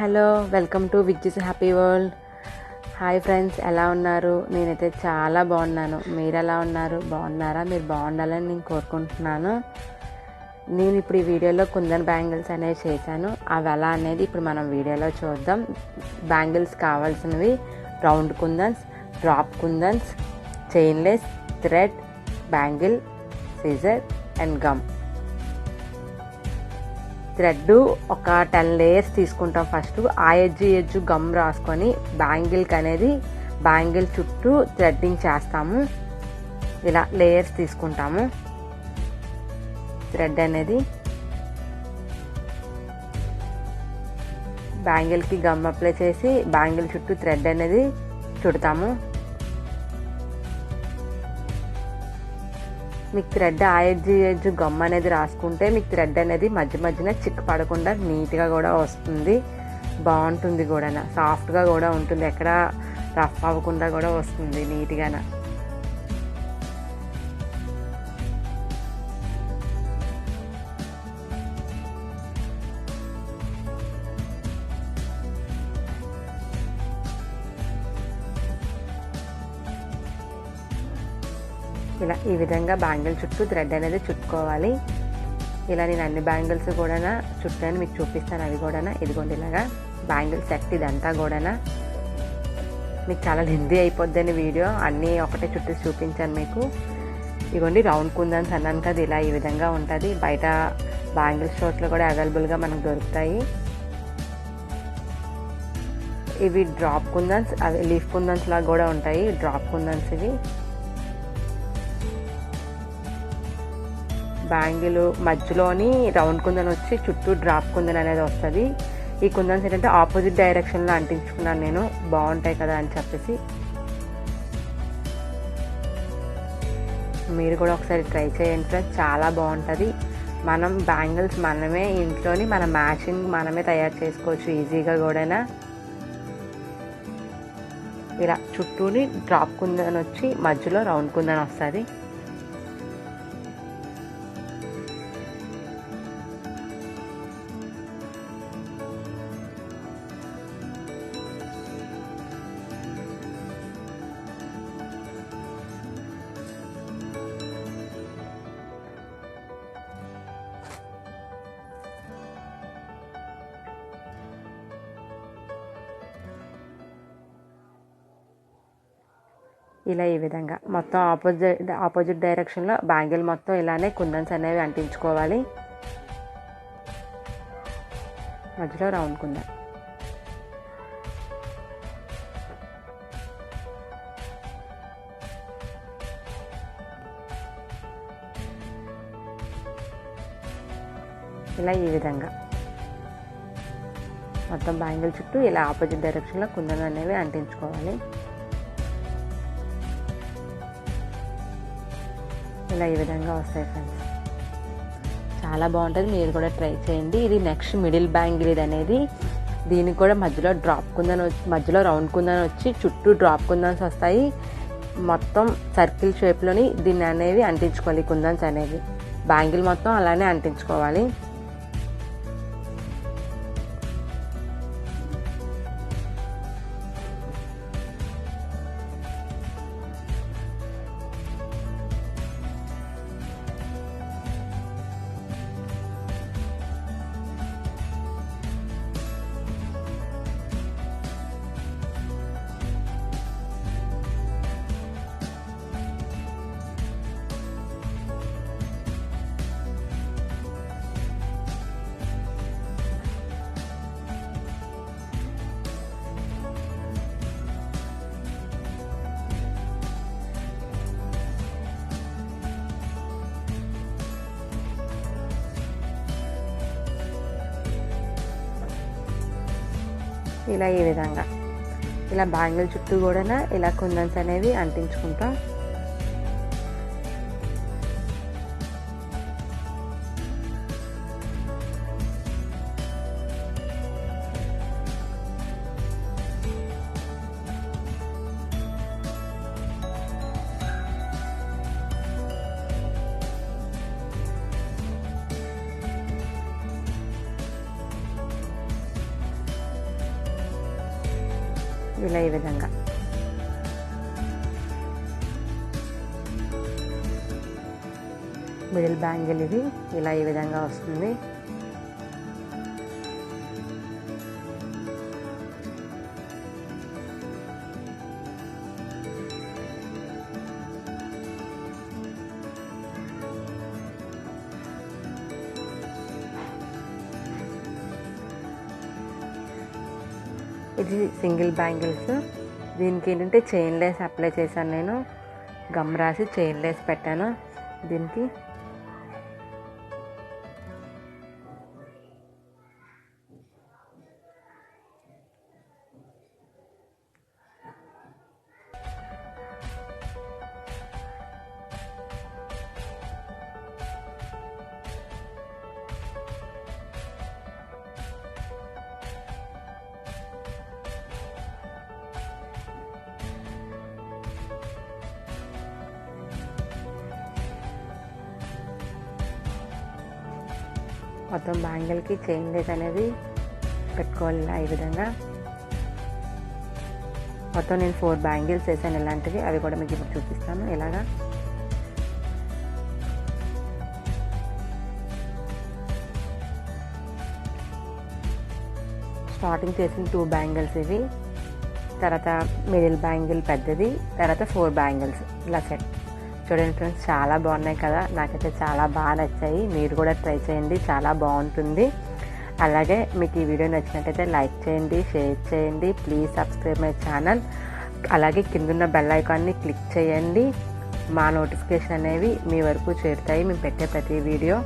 Hello, welcome to Vijji's happy world. Hi friends, ఎలా ఉన్నారు? నేనైతే చాలా బాగున్నాను. మీరు ఎలా ఉన్నారు? బాగున్నారా? మీరు బాగుండాలని నేను కోరుకుంటున్నాను. నేను ఇప్పుడు ఈ వీడియోలో కుందన్ బ్యాంగిల్స్ అనేవి చేశాను. అవి ఎలా అనేది ఇప్పుడు మనం వీడియోలో చూద్దాం. బ్యాంగిల్స్ కావాల్సినవి round kundans, drop kundans, chainless, thread, bangle, scissor and gum. Thread ఒక 10 లేయర్స్ తీసుకుంటాం. ఫస్ట్ ఆ ఎడ్జ్ గమ్ రాసుకొని బ్యాంగిల్ చుట్టూ థ్రెడ్డింగ్ చేస్తాము. ఇలా లేయర్స్ తీసుకుంటాము. థ్రెడ్ అనేది బ్యాంగిల్కి గమ్ అప్లై చేసి బ్యాంగిల్ చుట్టూ థ్రెడ్ అనేది చుడతాము. మీకు థ్రెడ్ ఆ ఎడ్జ్ గమ్ అనేది రాసుకుంటే మీకు థ్రెడ్ అనేది మధ్యన చిక్కు పడకుండా నీట్గా కూడా వస్తుంది. బాగుంటుంది కూడా, సాఫ్ట్గా కూడా ఉంటుంది. ఎక్కడ రఫ్ అవ్వకుండా కూడా వస్తుంది నీట్గా. ఇలా ఈ విధంగా బ్యాంగిల్ చుట్టూ థ్రెడ్ అనేది చుట్టుకోవాలి. ఇలా నేను అన్ని బ్యాంగిల్స్ కూడా చుట్టాను, మీకు చూపిస్తాను. అవి కూడా ఇదిగోండి, ఇలాగా బ్యాంగిల్ సెట్ ఇదంతా కూడా. మీకు చాలా లెంతీ అయిపోద్దని వీడియో అన్నీ ఒకటే చుట్టూ చూపించాను మీకు. ఇదిగోండి రౌండ్ కుందన్స్ అన్నాను కదా, ఇలా ఈ విధంగా ఉంటుంది. బయట బ్యాంగిల్ స్టోర్స్లో కూడా అవైలబుల్గా మనకు దొరుకుతాయి. ఇవి డ్రాప్ కుందన్స్, అవి లీఫ్ కుందన్స్ లాగా కూడా ఉంటాయి. డ్రాప్ కుందన్స్ ఇవి. బ్యాంగిల్ మధ్యలోని రౌండ్ కుందన్ వచ్చి చుట్టూ డ్రాప్ కుందన్ అనేది వస్తుంది. ఈ కుందన్స్ ఏంటంటే ఆపోజిట్ డైరెక్షన్లో అంటించుకున్నాను నేను, బాగుంటాయి కదా అని చెప్పేసి. మీరు కూడా ఒకసారి ట్రై చేయండి ఫ్రెండ్స్, చాలా బాగుంటుంది. మనం బ్యాంగిల్స్ మనమే ఇంట్లోని మన మ్యాచింగ్ మనమే తయారు చేసుకోవచ్చు ఈజీగా కూడా. ఇలా చుట్టూని డ్రాప్ కుందన్ వచ్చి మధ్యలో రౌండ్ కుందన్ వస్తుంది. ఇలా ఈ విధంగా మొత్తం ఆపోజిట్ డైరెక్షన్లో బ్యాంగిల్ మొత్తం ఇలానే కుందన్స్ అనేవి అంటించుకోవాలి. మధ్యలో రౌండ్ కుందన్. ఇలా ఈ విధంగా మొత్తం బ్యాంగిల్ చుట్టూ ఇలా ఆపోజిట్ డైరెక్షన్లో కుందన్ అనేవి అంటించుకోవాలి. ఇలా ఈ విధంగా వస్తాయి ఫ్రెండ్స్, చాలా బాగుంటుంది. మీరు కూడా ట్రై చేయండి. ఇది నెక్స్ట్ మిడిల్ బ్యాంగిల్ ఇది అనేది. దీనికి కూడా మధ్యలో డ్రాప్ కుందన్ మధ్యలో రౌండ్ కుందన్ వచ్చి చుట్టూ డ్రాప్ కుందన్స్ వస్తాయి. మొత్తం సర్కిల్ షేప్లోని దీన్ని అనేవి అంటించుకోవాలి. కుందన్స్ అనేవి బ్యాంగిల్ మొత్తం అలానే అంటించుకోవాలి. ఇలా ఈ విధంగా ఇలా బ్యాంగిల్ చుట్టూ కూడా ఇలా కుందన్స్ అనేవి అంటించుకుంటాం. ఇలా ఈ విధంగా. మిడిల్ బ్యాంగిల్ ఇది ఇలా ఈ విధంగా వస్తుంది. ఇది సింగిల్ బ్యాంగిల్స్. దీనికి ఏంటంటే చైన్ లేస్ అప్లై చేశాను, నేను గమ్ రాసి చైన్ లేస్ పెట్టాను దీనికి. మొత్తం బ్యాంగిల్కి చైన్ లేస్ అనేది పెట్టుకోవాలి ఈ విధంగా. మొత్తం నేను 4 బ్యాంగిల్స్ వేసాను ఇలాంటివి, అవి కూడా మీకు ఇప్పుడు చూపిస్తాను. ఇలాగా స్టార్టింగ్ చేసిన 2 బ్యాంగిల్స్ ఇవి, తర్వాత మిడిల్ బ్యాంగిల్ పెద్దది, తర్వాత 4 బ్యాంగిల్స్ ఇలా సెట్. చూడండి ఫ్రెండ్స్, చాలా బాగున్నాయి కదా, నాకైతే చాలా బాగా నచ్చాయి. మీరు కూడా ట్రై చేయండి, చాలా బాగుంటుంది. అలాగే మీకు ఈ వీడియో నచ్చినట్టయితే లైక్ చేయండి, షేర్ చేయండి, ప్లీజ్ సబ్స్క్రైబ్ మై ఛానల్. అలాగే కిందున్న బెల్ ఐకాన్ని క్లిక్ చేయండి. మా నోటిఫికేషన్ అనేవి మీ వరకు చేరుతాయి మేము పెట్టే ప్రతి వీడియో.